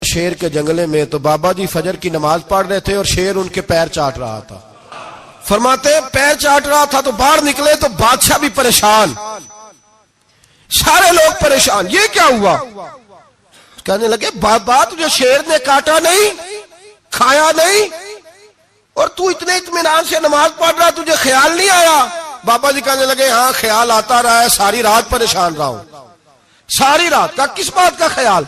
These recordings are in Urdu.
شیر کے جنگلے میں تو بابا جی فجر کی نماز پڑھ رہے تھے اور شیر ان کے پیر چاٹ رہا تھا. فرماتے پیر چاٹ رہا تھا تو باہر نکلے تو بادشاہ بھی پریشان, سارے لوگ پریشان, یہ کیا ہوا؟ کہنے لگے بابا تجھے شیر نے کاٹا نہیں, کھایا نہیں, اور تو اتنے اطمینان سے نماز پڑھ رہا, تجھے خیال نہیں آیا؟ بابا جی کہنے لگے ہاں خیال آتا رہا ہے, ساری رات پریشان رہا ہوں. ساری رات کا کس بات کا خیال؟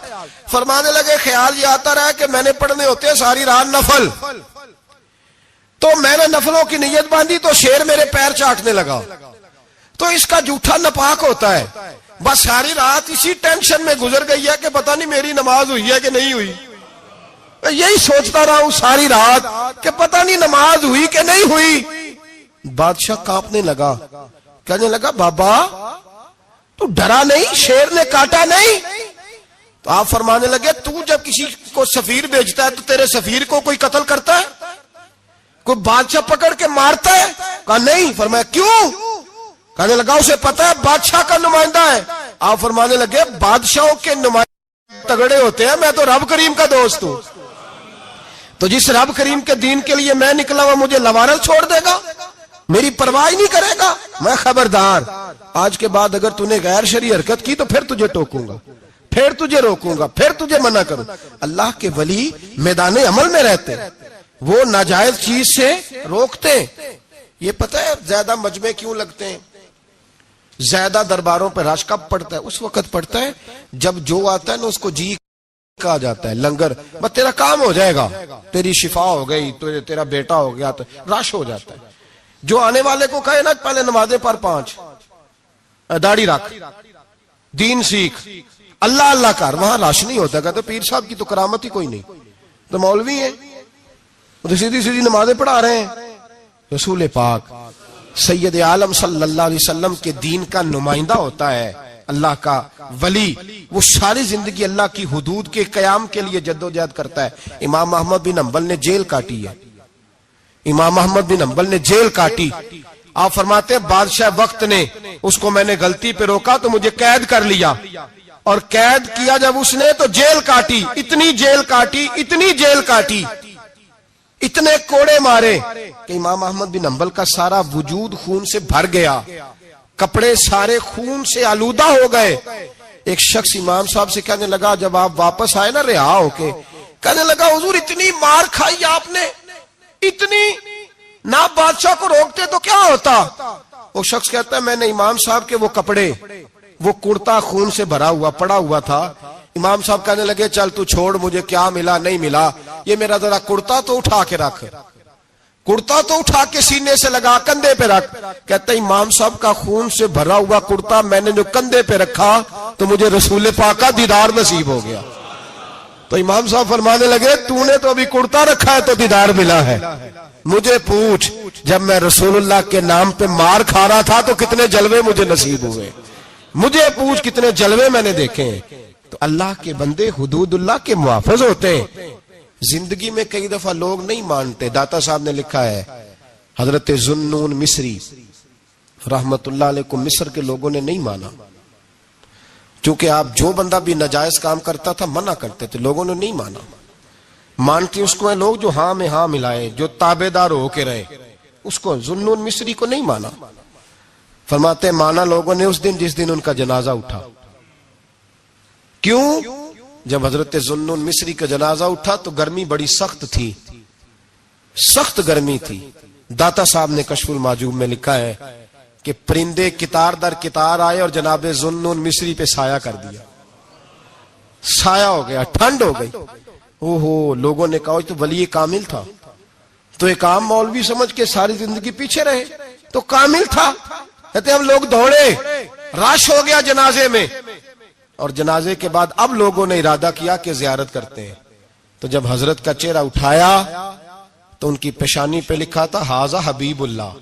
فرمانے لگے خیال یہ آتا رہا کہ میں نے پڑھنے ہوتے ہیں ساری رات نفل, تو میں نے نفلوں کی نیت باندھی تو شیر میرے پیر چاٹنے لگا, تو اس کا جھوٹا ناپاک ہوتا ہے. بس ساری رات اسی ٹینشن میں گزر گئی ہے کہ پتہ نہیں میری نماز ہوئی ہے کہ نہیں ہوئی. یہی سوچتا رہا ہوں ساری رات کہ پتہ نہیں نماز ہوئی کہ نہیں ہوئی. بادشاہ کانپنے لگا, کہنے لگا بابا تو ڈرا نہیں, شیر نے کاٹا نہیں؟ تو آپ فرمانے لگے تو جب کسی کو سفیر بھیجتا ہے تو تیرے سفیر کو کوئی قتل کرتا ہے, کوئی بادشاہ پکڑ کے مارتا ہے؟ کہا نہیں. فرمایا کیوں؟ کہنے لگا اسے پتا ہے بادشاہ کا نمائندہ ہے. آپ فرمانے لگے بادشاہوں کے نمائندے تگڑے ہوتے ہیں, میں تو رب کریم کا دوست ہوں, تو جس رب کریم کے دین کے لیے میں نکلا ہوا مجھے لوارس چھوڑ دے گا, میری پرواہ نہیں کرے گا؟ میں خبردار, آج کے بعد اگر تو نے غیر شرعی حرکت کی تو پھر تجھے ٹوکوں گا, پھر تجھے روکوں گا, پھر تجھے منع کروں. اللہ کے ولی میدان عمل میں رہتے, وہ ناجائز چیز سے روکتے. یہ پتہ ہے زیادہ مجمع کیوں لگتے ہیں, زیادہ درباروں پہ رش کب پڑتا ہے؟ اس وقت پڑتا ہے جب جو آتا ہے نا اس کو جی کہا جاتا ہے, لنگر, بس تیرا کام ہو جائے گا, تیری شفا ہو گئی, تیرا بیٹا ہو گیا, تو رش ہو جاتا ہے. جو آنے والے کو کہے نا پہلے نمازیں پر 5, داڑھی رکھ, دین سیکھ, اللہ اللہ کر, وہاں رش نہیں ہوتا. کہتے پیر صاحب کی تو کرامت ہی کوئی نہیں, تو مولوی ہیں, تو سیدھی سیدھی نمازیں پڑھا رہے ہیں. رسول پاک سید عالم صلی اللہ علیہ وسلم کے دین کا نمائندہ ہوتا ہے اللہ کا ولی, وہ ساری زندگی اللہ کی حدود کے قیام کے لیے جدوجہد کرتا ہے. امام احمد بن حنبل نے جیل کاٹی ہے, امام احمد بن حنبل نے جیل کاٹی. آپ فرماتے ہیں بادشاہ وقت نے اس کو میں نے غلطی پہ روکا تو مجھے قید کر لیا, اور قید کیا جب اس نے تو جیل کاٹی, اتنی جیل کاٹی, اتنی جیل کاٹی, اتنے کوڑے مارے کہ امام احمد بن حنبل کا سارا وجود خون سے بھر گیا, کپڑے سارے خون سے آلودہ ہو گئے. ایک شخص امام صاحب سے کہنے لگا جب آپ واپس آئے نا رہا ہو کے, کہنے لگا حضور اتنی مار کھائی آپ نے, اتنی, نہ بادشاہ کو روکتے تو کیا ہوتا؟ وہ شخص کہتا ہے میں نے امام صاحب کے وہ کپڑے, وہ کرتا خون سے بھرا ہوا پڑا ہوا تھا. امام صاحب کہنے لگے چل تو چھوڑ, مجھے کیا ملا نہیں ملا, یہ میرا ذرا کرتا تو اٹھا کے رکھ, کرتا تو اٹھا کے سینے سے لگا, کندھے پہ رکھ. کہتا ہے امام صاحب کا خون سے بھرا ہوا کرتا میں نے جو کندھے پہ رکھا تو مجھے رسول پاک کا دیدار نصیب ہو گیا. تو امام صاحب فرمانے لگے تو نے تو ابھی کرتا رکھا ہے تو دیدار ملا ہے, مجھے پوچھ جب میں رسول اللہ کے نام پہ مار کھا رہا تھا تو کتنے جلوے مجھے نصیب ہوئے, مجھے پوچھ کتنے جلوے میں نے دیکھے ہیں. تو اللہ کے بندے حدود اللہ کے محافظ ہوتے ہیں. زندگی میں کئی دفعہ لوگ نہیں مانتے. داتا صاحب نے لکھا ہے حضرت ذوالنون مصری رحمت اللہ علیہ کو مصر کے لوگوں نے نہیں مانا, چونکہ آپ جو بندہ بھی ناجائز کام کرتا تھا منع کرتے تھے, لوگوں نے نہیں مانا. مانتے اس کو ہیں لوگ جو ہاں میں ہاں ملائے, جو تابع دار ہو کے رہے, اس کو ذوالنون مصری کو نہیں مانا. فرماتے مانا لوگوں نے اس دن جس دن ان کا جنازہ اٹھا. کیوں؟ جب حضرت ذوالنون مصری کا جنازہ اٹھا تو گرمی بڑی سخت تھی, سخت گرمی تھی. داتا صاحب نے کشف المعجوب میں لکھا ہے کہ پرندے کتار در کتار آئے اور جناب ذوالنون مصری پہ سایہ کر دیا, سایہ ہو گیا, ٹھنڈ ہو گئی. اوہو, لوگوں نے کہا تو ولی کامل تھا, تو ایک عام مولوی سمجھ کے ساری زندگی پیچھے رہے, تو کامل تھا. کہتے ہم لوگ دوڑے, رش ہو گیا جنازے میں, اور جنازے کے بعد اب لوگوں نے ارادہ کیا کہ زیارت کرتے ہیں. تو جب حضرت کا چہرہ اٹھایا تو ان کی پیشانی پہ لکھا تھا ھذا حبیب اللہ,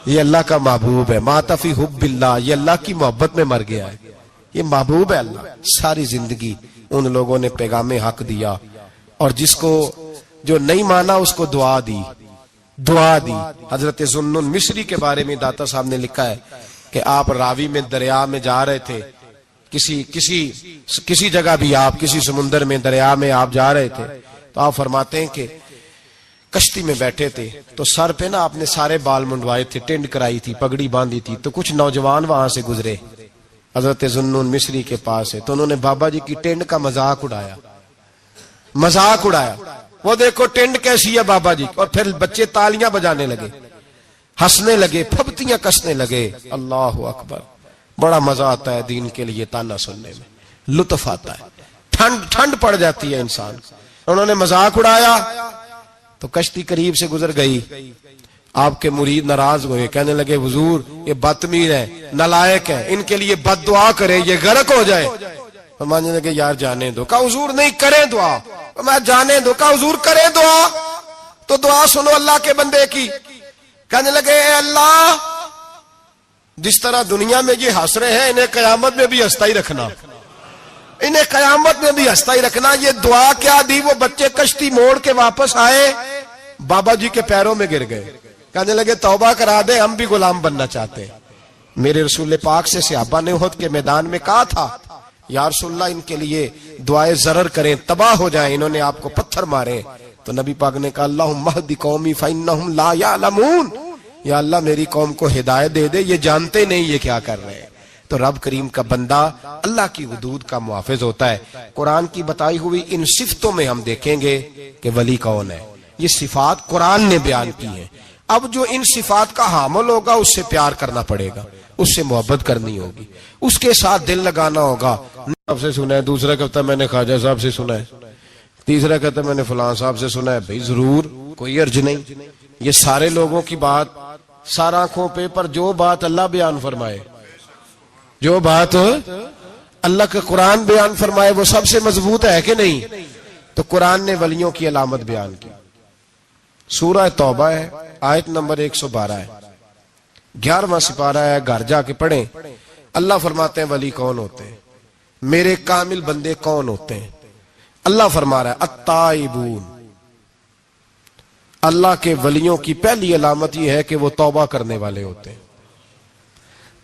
یہ اللہ کا محبوب ہے. مات فی حب اللہ, یہ اللہ کی محبت میں مر گیا ہے, یہ محبوب ہے اللہ. ساری زندگی ان لوگوں نے پیغام حق دیا, اور جس کو جو نہیں مانا اس کو دعا دی, دعا دی. حضرت ذوالنون مصری کے بارے میں داتا صاحب نے لکھا ہے کہ آپ راوی میں دریا میں جا رہے تھے, کسی جگہ بھی آپ کسی سمندر میں دریا میں آپ جا رہے تھے تو آپ فرماتے ہیں کہ کشتی میں بیٹھے تھے تو سر پہ نا آپ نے سارے بال منڈوائے تھے، ٹینڈ کرائی تھی، پگڑی باندھی تھی، تو کچھ نوجوان وہاں سے گزرے حضرت ذوالنون مصری کے پاس ہے، تو انہوں نے بابا جی کی ٹینڈ کا مذاق اڑایا۔ وہ دیکھو ٹینڈ کیسی ہے بابا جی، اور پھر بچے تالیاں بجانے لگے، ہنسنے لگے، پھبتیاں کسنے لگے۔ اللہ اکبر، بڑا مزہ آتا ہے دین کے لیے تانا سننے میں، لطف آتا ہے، ٹھنڈ پڑ جاتی ہے انسان۔ انہوں نے مذاق اڑایا تو کشتی قریب سے گزر گئی۔ آپ کے مرید ناراض ہوئے، کہنے لگے حضور یہ بدتمیز ہے، نالائق ہے، ان کے لیے بد دعا کرے، یہ غرق ہو جائے۔ فرمانے لگے یار جانے دو۔ کہا حضور نہیں، کریں دعا۔ میں جانے دو۔ کہا حضور کریں دعا، تو دعا سنو اللہ کے بندے کی۔ کہنے لگے اے اللہ، جس طرح دنیا میں یہ ہنس رہے ہیں انہیں قیامت میں بھی ہنستا ہی رکھنا، انہیں قیامت میں بھی ہنستا ہی رکھنا۔ یہ دعا کیا دی؟ وہ بچے کشتی موڑ کے واپس آئے، بابا جی کے پیروں میں گر گئے، کہنے لگے توبہ کرا دے، ہم بھی غلام بننا چاہتے ہیں۔ میرے رسول پاک سے صحابہ نے احد کے میدان میں کہا تھا یا رسول اللہ ان کے لیے دعائے ضرر کریں، تباہ ہو جائیں، انہوں نے آپ کو پتھر مارے۔ تو نبی پاک نے کہا اللہم اہد قومی فانہم لا یعلمون، یا اللہ میری قوم کو ہدایت دے دے، یہ جانتے نہیں یہ کیا کر رہے ہیں۔ تو رب کریم کا بندہ اللہ کی حدود کا محافظ ہوتا ہے۔ قرآن کی بتائی ہوئی ان صفتوں میں ہم دیکھیں گے کہ ولی کون ہے۔ یہ صفات قرآن نے بیان کی ہیں۔ اب جو ان صفات کا حامل ہوگا اس سے پیار کرنا پڑے گا، اس سے محبت کرنی ہوگی، اس کے ساتھ دل لگانا ہوگا۔ صاحب سے سنا ہے، دوسرا کہتا ہے میں نے خواجہ صاحب سے سنا ہے، تیسرا کہتا ہے میں نے فلان صاحب سے سنا ہے۔ بھئی ضرور، کوئی عرض نہیں، یہ سارے لوگوں کی بات، سارا آنکھوں پہ، پر جو بات اللہ بیان فرمائے، جو بات اللہ کا قرآن بیان فرمائے وہ سب سے مضبوط ہے کہ نہیں؟ تو قرآن نے ولیوں کی علامت بیان کی۔ سورہ توبہ ہے، آیت نمبر 112 ہے، 11واں سپارہ ہے، گھر جا کے پڑھیں۔ اللہ فرماتے ہیں ولی کون ہوتے ہیں، میرے کامل بندے کون ہوتے ہیں۔ اللہ فرما رہا ہے التائبون، اللہ کے ولیوں کی پہلی علامت یہ ہے کہ وہ توبہ کرنے والے ہوتے ہیں۔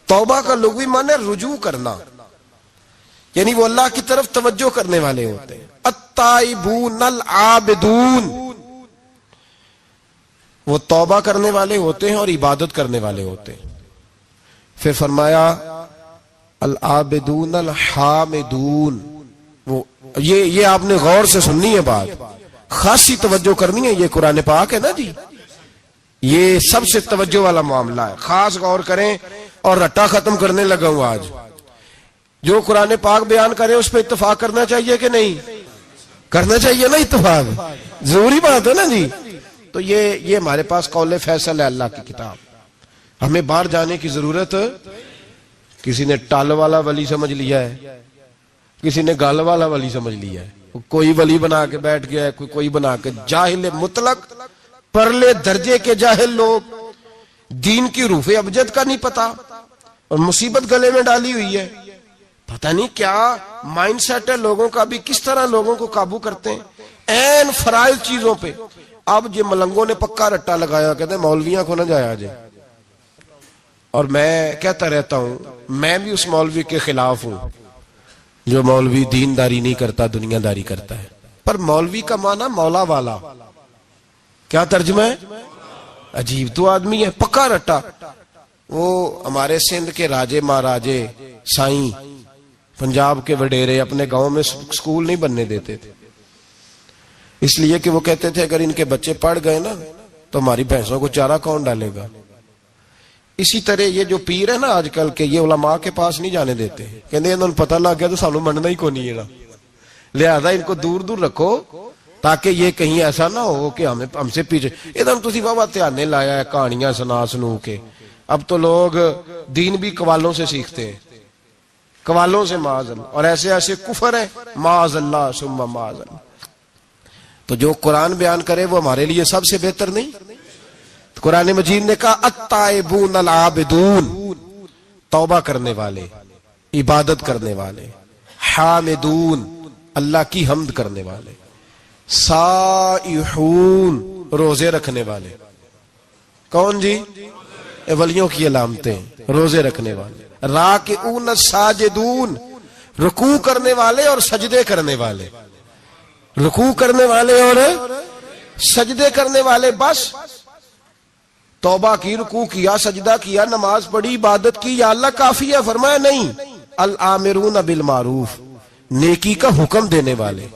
توبہ کا لغوی معنی رجوع کرنا، یعنی وہ اللہ کی طرف توجہ کرنے والے ہوتے ہیں۔ التائبون العابدون، وہ توبہ کرنے والے ہوتے ہیں اور عبادت کرنے والے ہوتے ہیں۔ پھر فرمایا العابدون الحامدون، وہ یہ آپ نے غور سے سننی ہے بات، خاصی توجہ کرنی ہے، یہ قرآن پاک ہے نا جی، یہ سب سے توجہ والا معاملہ ہے، خاص غور کریں۔ اور رٹا ختم کرنے لگا ہوں آج، جو قرآن پاک بیان کرے اس پہ اتفاق کرنا چاہیے کہ نہیں کرنا چاہیے نا؟ اتفاق ضروری بات ہے نا جی۔ تو یہ ہمارے پاس قول فیصل ہے اللہ کی کتاب، ہمیں باہر جانے کی ضرورت۔ کسی نے ٹال والا ولی سمجھ لیا ہے، کسی نے گال والا ولی سمجھ لیا ہے، کوئی ولی بنا کے بیٹھ گیا ہے، کوئی بنا کے۔ جاہل مطلق، پرلے درجے کے جاہل لوگ، دین کی روح ابجد کا نہیں پتا، اور مصیبت گلے میں ڈالی ہوئی ہے۔ پتہ نہیں کیا مائنڈ سیٹ ہے لوگوں کا بھی، کس طرح لوگوں کو قابو کرتے ہیں این فرائض چیزوں پہ۔ اب یہ ملنگوں نے پکا رٹا لگایا، کہتے ہیں مولویاں کو نہ جایا جائے۔ اور میں کہتا رہتا ہوں، میں بھی اس مولوی کے خلاف ہوں جو مولوی دینداری نہیں کرتا، دنیا داری کرتا ہے۔ پر مولوی کا معنی مولا والا، کیا ترجمہ ہے؟ عجیب تو آدمی ہے، پکا رٹا۔ وہ ہمارے سندھ کے راجے مہاراجے، سائیں، پنجاب کے وڈیرے اپنے گاؤں میں سکول نہیں بننے دیتے تھے، اس لیے کہ وہ کہتے تھے اگر ان کے بچے پڑھ گئے نا تو ہماری بھینسوں کو چارہ کون ڈالے گا۔ اسی طرح یہ جو پیر ہے نا آج کل کے، یہ علماء کے پاس نہیں جانے دیتے، کہتے انہوں نے پتہ لگ گیا تو سانو مننا ہی کو نہیں ہے نا، لہذا ان کو دور دور رکھو تاکہ یہ کہیں ایسا نہ ہو کہ ہم سے پیچھے۔ ادھر تسی بابا دھیانے لایا ہے کہانیاں سنو کے۔ اب تو لوگ دین بھی قوالوں سے سیکھتے ہیں، قوالوں سے معاذ اللہ، اور ایسے ایسے کفر ہے معاذ اللہ ثم معاذ اللہ۔ تو جو قرآن بیان کرے وہ ہمارے لیے سب سے بہتر نہیں؟ قرآن مجید نے کہا التائبون العابدون، توبہ کرنے والے، عبادت کرنے والے، حامدون، اللہ کی حمد کرنے والے، سائحون، روزے رکھنے والے۔ کون جی؟ ولیوں کی علامتیں، روزے رکھنے والے۔ راکعون ساجدون، رکوع کرنے والے اور سجدے کرنے والے، رکوع کرنے والے اور سجدے کرنے والے، بس توبہ کی، رکوع کیا، سجدہ کیا، نماز پڑھی، عبادت کی، یا اللہ کافی ہے؟ فرمایا نہیں، الآمرون بالمعروف، نیکی کا حکم دینے والے،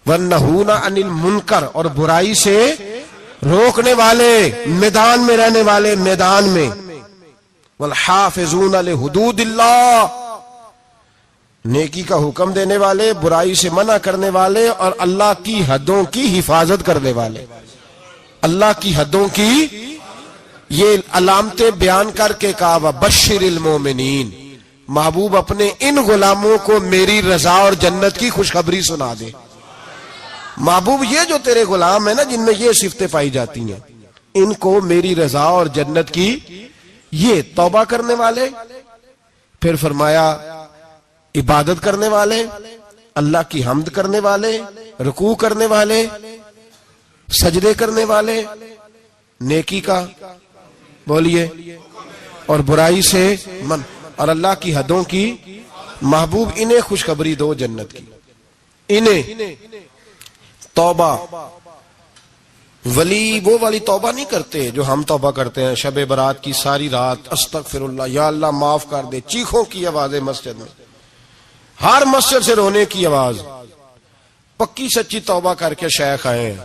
والنہون عن المنکر، اور برائی سے روکنے والے، میدان میں رہنے والے، میدان میں، والحافظون لحدود اللہ، نیکی کا حکم دینے والے، برائی سے منع کرنے والے، اور اللہ کی حدوں کی حفاظت کرنے والے، اللہ کی حدوں کی یہ علامتیں بیان کر کے کہا وبشر المومنین، محبوب اپنے ان غلاموں کو میری رضا اور جنت کی خوشخبری سنا دے۔ محبوب یہ جو تیرے غلام ہیں نا جن میں یہ صفتیں پائی جاتی ہیں، ان کو میری رضا اور جنت کی، یہ توبہ کرنے والے، پھر فرمایا عبادت کرنے والے، اللہ کی حمد کرنے والے، رکوع کرنے والے، سجدے کرنے والے، نیکی کا بولیے اور برائی سے من، اور اللہ کی حدوں کی، محبوب انہیں خوشخبری دو جنت کی، انہیں توبہ۔ ولی وہ والی توبہ نہیں کرتے جو ہم توبہ کرتے ہیں، شب برات کی ساری رات استغفر اللہ، یا اللہ معاف کر دے، چیخوں کی آوازیں مسجد میں، ہر مسجد سے رونے کی آواز، پکی سچی توبہ کر کے شیخ آئے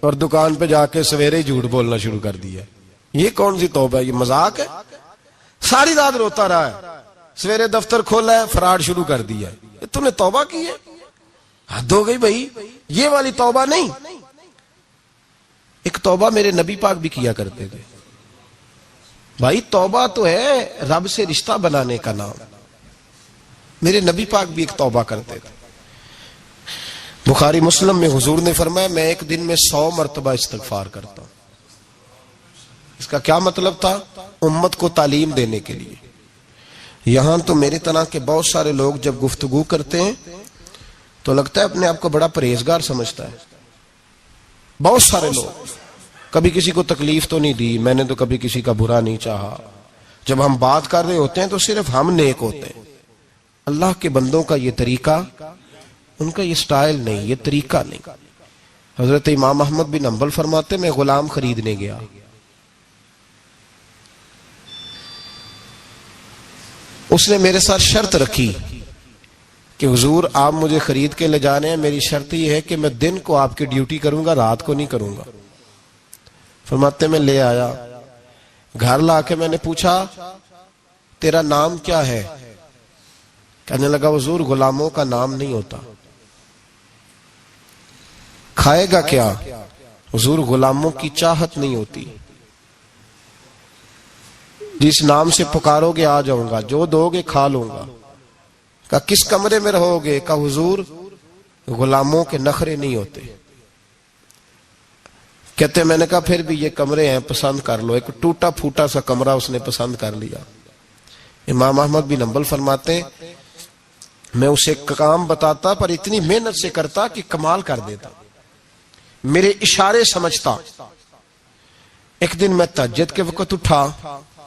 اور دکان پہ جا کے سویرے جھوٹ بولنا شروع کر دیا۔ یہ کون سی توبہ ہے؟ یہ مذاق ہے؟ ساری رات روتا رہا ہے، سویرے دفتر کھولا ہے، فراڈ شروع کر دیا ہے، تو نے توبہ کی ہے؟ حد ہو گئی بھائی، یہ والی توبہ نہیں۔ ایک توبہ میرے نبی پاک بھی کیا کرتے تھے بھائی، توبہ تو ہے رب سے رشتہ بنانے کا نام، میرے نبی پاک بھی ایک توبہ کرتے تھے۔ بخاری مسلم میں حضور نے فرمایا میں ایک دن میں 100 مرتبہ استغفار کرتا ہوں۔ اس کا کیا مطلب تھا؟ امت کو تعلیم دینے کے لیے۔ یہاں تو میرے طرح کے بہت سارے لوگ جب گفتگو کرتے ہیں تو لگتا ہے اپنے آپ کو بڑا پرہیزگار سمجھتا ہے۔ بہت سارے لوگ، کبھی کسی کو تکلیف تو نہیں دی، میں نے تو کبھی کسی کا برا نہیں چاہا، جب ہم بات کر رہے ہوتے ہیں تو صرف ہم نیک ہوتے ہیں۔ اللہ کے بندوں کا یہ طریقہ، ان کا یہ سٹائل نہیں، یہ طریقہ نہیں۔ حضرت امام احمد بن حنبل فرماتے میں غلام خریدنے گیا، اس نے میرے ساتھ شرط رکھی کہ حضور آپ مجھے خرید کے لے جانے ہیں، میری شرط یہ ہے کہ میں دن کو آپ کی ڈیوٹی کروں گا، رات کو نہیں کروں گا۔ فرماتے میں لے آیا، گھر لا کے میں نے پوچھا تیرا نام کیا ہے؟ کہنے لگا حضور غلاموں کا نام نہیں ہوتا۔ کھائے گا کیا؟ حضور غلاموں کی چاہت نہیں ہوتی، جس نام سے پکارو گے آ جاؤں گا، جو دو گے کھا لوں گا۔ کہا کس کمرے میں رہو گے؟ کہا حضور غلاموں کے نخرے نہیں ہوتے۔ کہتے میں نے کہا پھر بھی یہ کمرے ہیں پسند کر لو۔ ایک ٹوٹا پھوٹا سا کمرہ اس نے پسند کر لیا۔ امام احمد بن حنبل فرماتے میں اسے کام بتاتا پر اتنی محنت سے کرتا کہ کمال کر دیتا، میرے اشارے سمجھتا۔ ایک دن میں تہجد کے وقت اٹھا،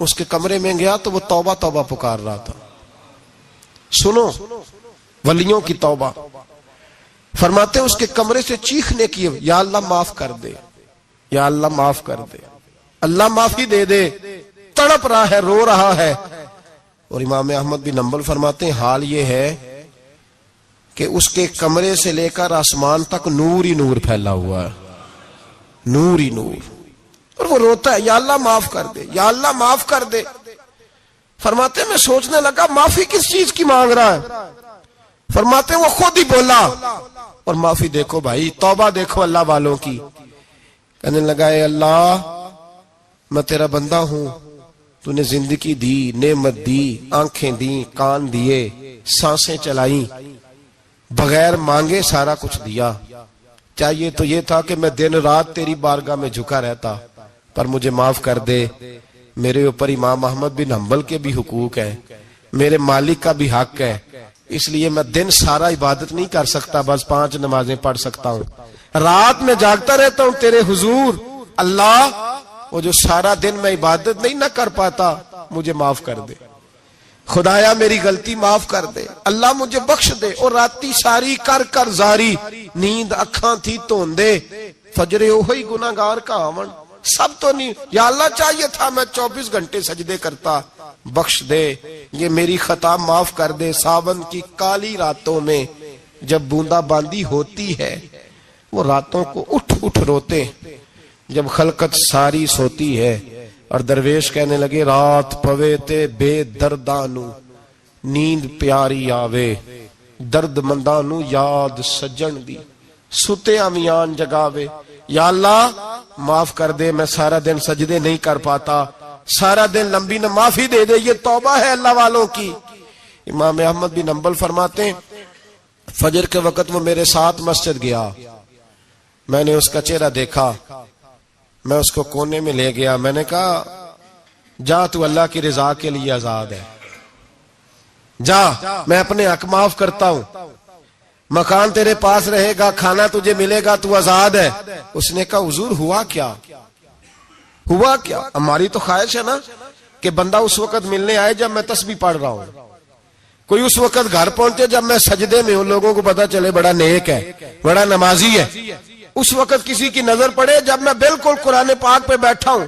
اس کے کمرے میں گیا تو وہ توبہ توبہ پکار رہا تھا۔ سنو ولیوں کی توبہ، فرماتے اس کے کمرے سے چیخنے کی، یا اللہ معاف کر دے، یا اللہ معاف کر دے، اللہ معافی دے دے، تڑپ رہا ہے، رو رہا ہے۔ اور امام احمد بن حنبل فرماتے ہیں حال یہ ہے کہ اس کے کمرے سے لے کر آسمان تک نور ہی نور پھیلا ہوا ہے، نور ہی نور، اور وہ روتا ہے یا اللہ معاف کر دے، یا اللہ معاف کر دے۔ فرماتے میں سوچنے لگا معافی کس چیز کی مانگ رہا ہے؟ فرماتے وہ خود ہی بولا، اور معافی دیکھو بھائی، توبہ دیکھو اللہ والوں کی۔ کہنے لگا اے اللہ میں تیرا بندہ ہوں، تو نے زندگی دی، نعمت دی، آنکھیں دی، کان دیے، سانسیں چلائیں، بغیر مانگے سارا کچھ دیا۔ چاہیے تو یہ تھا کہ میں دن رات تیری بارگاہ میں جھکا رہتا، پر مجھے معاف کر دے۔ میرے اوپر امام احمد بن حنبل کے بھی حقوق ہیں، میرے مالک کا بھی حق ہے، اس لیے میں دن سارا عبادت نہیں کر سکتا، بس 5 نمازیں پڑھ سکتا ہوں، رات میں جاگتا رہتا ہوں تیرے حضور۔ اللہ وہ جو سارا دن میں عبادت نہیں نہ کر پاتا مجھے معاف کر دے۔ خدایا میری غلطی معاف کر دے، اللہ مجھے بخش دے۔ اور راتی ساری کر کر زاری، نیند اکھاں تھی توندے، فجر اوہی گناہگار کا آون۔ سب تو نہیں، یا اللہ چاہیے تھا میں 24 گھنٹے سجدے کرتا، بخش دے، یہ میری خطا معاف کر دے۔ ساون کی کالی راتوں میں جب بوندا باندی ہوتی ہے، وہ راتوں کو اٹھ اٹھ روتے، جب خلقت ساری سوتی ہے، اور درویش کہنے لگے رات پوے تے بے دردانو، نیند پیاری آوے، درد مندانو یاد سجن دی، ستے امیان جگاوے۔ یا اللہ معاف کر دے، میں سارا دن سجدے نہیں کر پاتا، سارا دن لمبی نہ معافی دے دے، یہ توبہ ہے اللہ والوں کی۔ امام احمد بن حنبل فرماتے ہیں فجر کے وقت وہ میرے ساتھ مسجد گیا، میں نے اس کا چہرہ دیکھا، میں اس کو کونے میں لے گیا، میں نے کہا جا تو اللہ کی رضا کے لیے آزاد ہے، جا میں اپنے حق معاف کرتا ہوں، مکان تیرے پاس رہے گا، کھانا تجھے ملے گا، تو آزاد ہے۔ اس نے کہا حضور ہوا کیا؟ ہوا کیا؟ ہماری تو خواہش ہے نا کہ بندہ اس وقت ملنے آئے جب میں تسبیح پڑھ رہا ہوں، کوئی اس وقت گھر پہنچے جب میں سجدے میں ہوں، لوگوں کو پتا چلے بڑا نیک ہے، بڑا نمازی ہے۔ اس وقت کسی کی نظر پڑے جب میں بالکل قرآن پاک پہ بیٹھا ہوں۔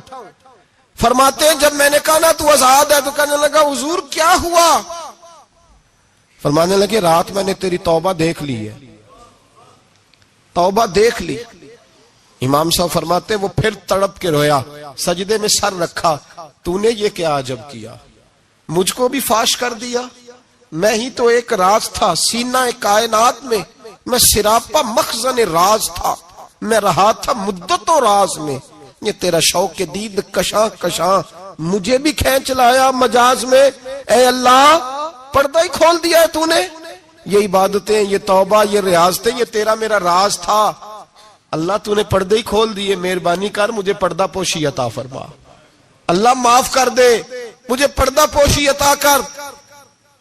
فرماتے ہیں جب میں نے کہا نا تو آزاد ہے، تو کہنے لگا حضور کیا ہوا؟ فرمانے لگے رات میں نے تیری توبہ دیکھ لی ہے، توبہ دیکھ لی۔ امام صاحب فرماتے وہ پھر تڑپ کے رویا، سجدے میں سر رکھا، تو نے یہ کیا عجب کیا، مجھ کو بھی فاش کر دیا، میں ہی تو ایک راز تھا سینہ کائنات میں سراپا مخزن راز تھا، میں رہا تھا مدتوں راز میں، یہ تیرا شوق کے دید کشاں کشاں مجھے بھی کھینچ لایا مجاز میں۔ اے اللہ پردہ ہی کھول دیا ہے تو نے، یہ عبادتیں، یہ توبہ، یہ ریاضتیں، یہ تیرا میرا راز تھا، اللہ تو نے پردے ہی کھول دیے، مہربانی کر مجھے پردہ پوشی عطا فرما، اللہ معاف کر دے، مجھے پردہ پوشی عطا کر۔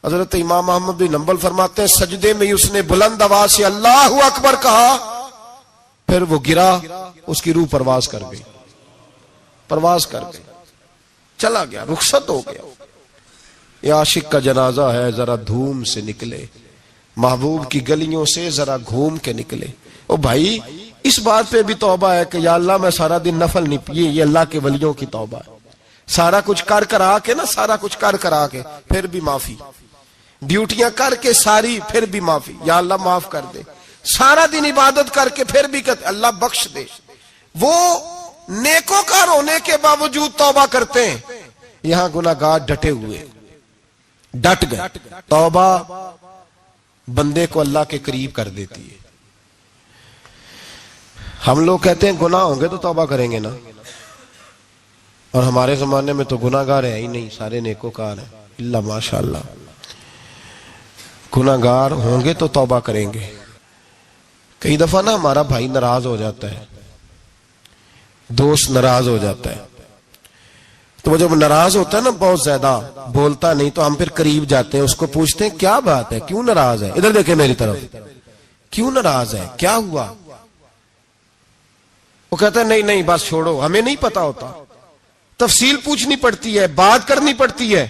حضرت امام احمد بن حنبل فرماتے ہیں سجدے میں اس نے بلند آواز سے اللہ اکبر کہا، پھر وہ گرا، اس کی روح پرواز کر گئی، پرواز کر گئی، چلا گیا، رخصت ہو گیا۔ یہ عاشق کا جنازہ ہے، ذرا دھوم سے نکلے، محبوب کی گلیوں سے ذرا گھوم کے نکلے۔ او بھائی اس بات پہ بھی توبہ ہے کہ یا اللہ میں سارا دن نفل نہیں پیے، یہ اللہ کے ولیوں کی توبہ ہے، سارا کچھ کر کر آ کے نا، سارا کچھ کر کر آ کے پھر بھی معافی، ڈیوٹیاں کر کے ساری پھر بھی معافی، یا اللہ معاف کر دے، سارا دن عبادت کر کے پھر بھی کہتے اللہ بخش دے۔ وہ نیکوکار ہونے کے باوجود توبہ کرتے ہیں، یہاں گناہگار ڈٹے ہوئے، ڈٹ گئے۔ توبہ بندے کو اللہ کے قریب کر دیتی ہے۔ ہم لوگ کہتے ہیں گناہ ہوں گے تو توبہ کریں گے نا، اور ہمارے زمانے میں تو گناہگار ہے ہی نہیں، سارے نیکوکار ہیں، اللہ ماشاءاللہ۔ گناہگار ہوں گے تو توبہ کریں گے۔ کئی دفعہ نا ہمارا بھائی ناراض ہو جاتا ہے، دوست ناراض ہو جاتا ہے، تو وہ جب ناراض ہوتا ہے نا بہت زیادہ بولتا نہیں، تو ہم پھر قریب جاتے ہیں، اس کو پوچھتے ہیں کیا بات ہے، کیوں ناراض ہے، ادھر دیکھیں میری طرف، کیوں ناراض ہے، کیا ہوا؟ وہ کہتا ہے نہیں نہیں بس چھوڑو، ہمیں نہیں پتا ہوتا، تفصیل پوچھنی پڑتی ہے، بات کرنی پڑتی ہے،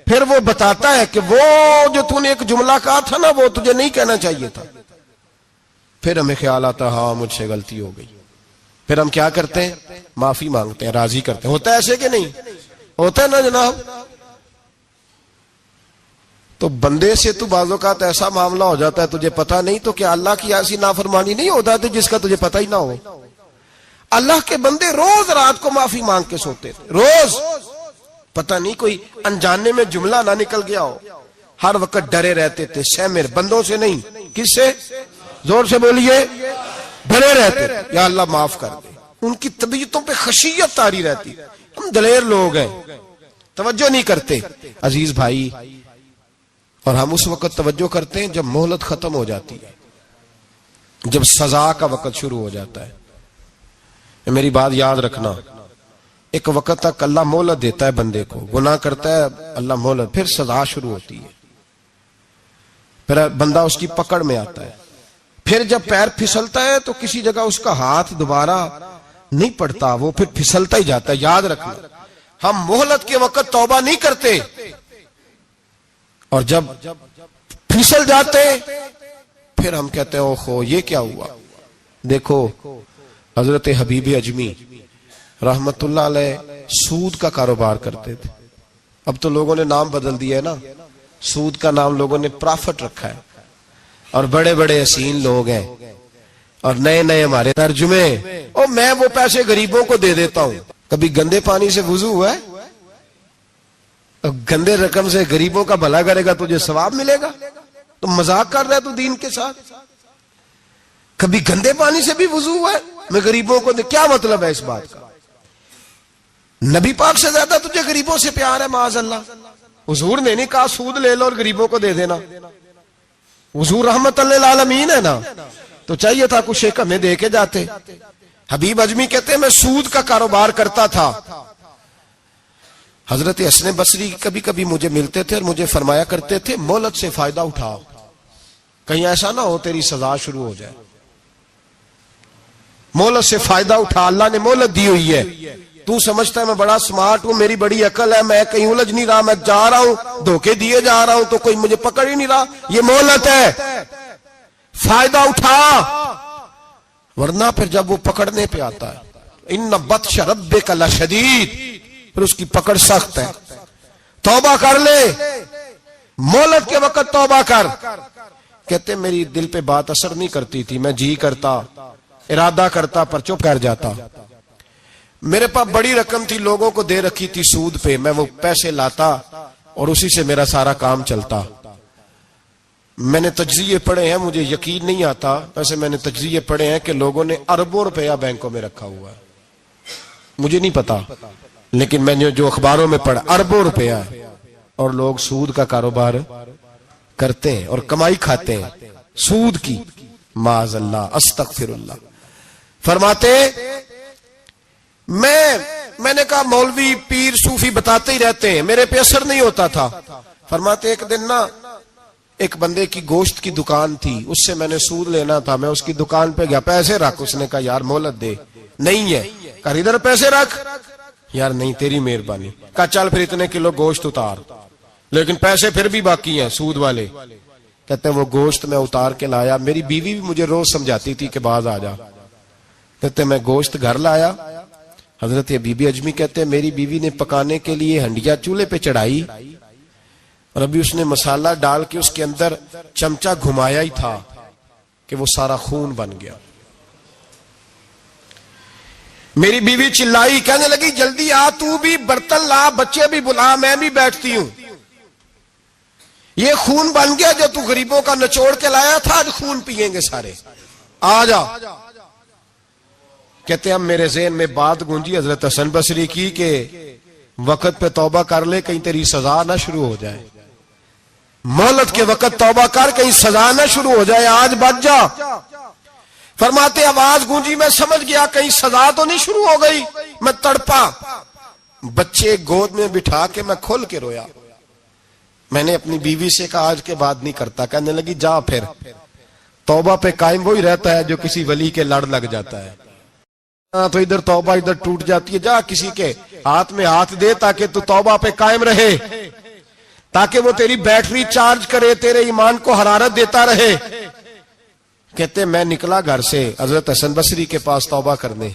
پھر وہ بتاتا ہے کہ وہ جو تو نے ایک جملہ کہا تھا نا وہ تجھے نہیں کہنا چاہیے تھا۔ پھر ہمیں خیال آتا ہاں مجھ سے غلطی ہو گئی، پھر ہم کیا کرتے ہیں، معافی مانگتے ہیں، راضی کرتے ہیں۔ ہوتا ہے ایسے کہ نہیں ہوتا ہے نا جناب؟ تو بندے سے تو بعض اوقات ایسا معاملہ ہو جاتا ہے تجھے پتا نہیں، تو کیا اللہ کی ایسی نافرمانی نہیں ہو جاتی جس کا تجھے پتا ہی نہ ہو؟ اللہ کے بندے روز رات کو معافی مانگ کے سوتے تھے، روز، پتہ نہیں کوئی انجانے میں جملہ نہ نکل گیا ہو، ہر وقت ڈرے رہتے تھے، شیمر بندوں سے نہیں، کس سے؟ زور سے بولیے، ڈرے رہتے، یا اللہ معاف کر دے۔ ان کی طبیعتوں پہ خشیت طاری رہتی۔ ہم دلیر لوگ ہیں، توجہ نہیں کرتے عزیز بھائی، اور ہم اس وقت توجہ کرتے ہیں جب مہلت ختم ہو جاتی ہے، جب سزا کا وقت شروع ہو جاتا ہے۔ میری بات یاد رکھنا، ایک وقت تک اللہ مہلت دیتا ہے بندے کو، گناہ کرتا ہے اللہ مہلت، پھر سزا شروع ہوتی ہے، پھر بندہ اس کی پکڑ میں آتا ہے، پھر جب پیر پھسلتا ہے تو کسی جگہ اس کا ہاتھ دوبارہ نہیں پڑتا، وہ پھر پھسلتا ہی جاتا ہے۔ یاد رکھنا، ہم مہلت کے وقت توبہ نہیں کرتے، اور جب پھسل جاتے پھر ہم کہتے ہیں اوہو یہ کیا ہوا. دیکھو حضرت حبیب اجمی رحمت اللہ علیہ سود کا کاروبار کرتے تھے. اب تو لوگوں نے نام بدل دیا ہے نا, سود کا نام لوگوں نے پرافٹ رکھا ہے, اور بڑے بڑے حسین لوگ ہیں اور نئے نئے ہمارے ترجمے, اور میں وہ پیسے غریبوں کو دے دیتا ہوں. کبھی گندے پانی سے وضو ہوا ہے؟ گندے رقم سے غریبوں کا بھلا کرے گا تجھے ثواب ملے گا؟ تو مذاق کر رہا ہے تو دین کے ساتھ. کبھی گندے پانی سے بھی وضو ہوا ہے میں غریبوں کو کیا مطلب ہے اس بات کا؟ نبی پاک سے زیادہ تجھے غریبوں سے پیار ہے معاذ اللہ. حضور نے نہیں کہا سود لے لو اور غریبوں کو دے دینا. حضور رحمت للعالمین ہے نا, تو چاہیے تھا کچھ ایک ہمیں دے کے جاتے. حبیب اجمی کہتے ہیں میں سود کا کاروبار کرتا تھا. حضرت حسن بصری کبھی کبھی مجھے ملتے تھے اور مجھے فرمایا کرتے تھے مہلت سے فائدہ اٹھاؤ, کہیں ایسا نہ ہو تیری سزا شروع ہو جائے. مہلت سے فائدہ اٹھا, اللہ نے مہلت دی ہوئی ہے. تو سمجھتا ہے میں بڑا سمارٹ ہوں, میری بڑی عقل ہے, میں کہیں الجھ نہیں رہا, میں جا رہا ہوں دھوکے دیے جا رہا ہوں تو کوئی مجھے پکڑ ہی نہیں رہا. یہ مہلت ہے, فائدہ اٹھا, ورنہ پھر جب وہ پکڑنے پہ آتا ہے ان بطش ربک لشدید, پھر اس کی پکڑ سخت ہے. توبہ کر لے, مہلت کے وقت توبہ کر. کہتے میری دل پہ بات اثر نہیں کرتی تھی, میں جی کرتا ارادہ کرتا پر چپ کر جاتا. میرے پاس بڑی رقم تھی لوگوں کو دے رکھی تھی سود پہ, میں وہ پیسے لاتا اور اسی سے میرا سارا کام چلتا. میں نے تجزیے پڑھے ہیں, مجھے یقین نہیں آتا, ویسے میں نے تجزیے پڑھے ہیں کہ لوگوں نے اربوں روپیہ بینکوں میں رکھا ہوا ہے. مجھے نہیں پتا, لیکن میں نے جو اخباروں میں پڑھا اربوں روپیہ ہے, اور لوگ سود کا کاروبار کرتے ہیں اور کمائی کھاتے ہیں سود کی. معاذ اللہ, استغفر اللہ. فرماتے میں نے کہا مولوی پیر صوفی بتاتے ہی رہتے ہیں, میرے پہ اثر نہیں ہوتا تھا. فرماتے ایک دن نا ایک بندے کی گوشت کی دکان تھی, اس سے میں نے سود لینا تھا, میں اس کی دکان پہ گیا, پیسے رکھ. اس نے کہا یار مہلت دے. نہیں ہے. کہا ادھر پیسے رکھ. یار نہیں تیری مہربانی. کہا چل پھر اتنے کلو گوشت اتار, لیکن پیسے پھر بھی باقی ہیں سود والے. کہتے ہیں وہ گوشت میں اتار کے لایا, میری بیوی بھی مجھے روز سمجھاتی تھی کہ باز آ جا. کہتے ہیں میں گوشت گھر لایا. حضرت بی بی اجمی کہتے ہیں میری بیوی نے پکانے کے لیے ہنڈیا چولہے پہ چڑھائی, اور ابھی اس نے مسالہ ڈال کے اس کے اندر چمچہ گھمایا ہی تھا کہ وہ سارا خون بن گیا. میری بیوی چلائی, کہنے لگی جلدی آ, تو بھی برتن لا, بچے بھی بلا, میں بھی بیٹھتی ہوں. یہ خون بن گیا جو تو غریبوں کا نچوڑ کے لایا تھا, آج خون پیئیں گے سارے, آ جا. کہتے ہیں اب میرے ذہن میں بات گونجی حضرت حسن بصری کی کہ وقت پہ توبہ کر لے, کہیں تیری سزا نہ شروع ہو جائے. مہلت کے وقت توبہ کر, کہیں سزا نہ شروع ہو جائے, آج بچ جا. فرماتے آواز گونجی, میں سمجھ گیا کہیں سزا تو نہیں شروع ہو گئی. میں تڑپا, بچے گود میں بٹھا کے میں کھول کے رویا. میں نے اپنی بیوی سے کہا آج کے بعد نہیں کرتا. کہنے لگی جا پھر, توبہ پہ قائم وہی رہتا ہے جو کسی ولی کے لڑ لگ جاتا ہے. تو ادھر توبہ ادھر ٹوٹ جاتی ہے. جا کسی کے ہاتھ میں ہاتھ دے تاکہ تو توبہ پہ قائم رہے, تاکہ وہ تیری بیٹری چارج کرے, تیرے ایمان کو حرارت دیتا رہے. کہتے میں نکلا گھر سے حضرت حسن بصری کے پاس توبہ کرنے.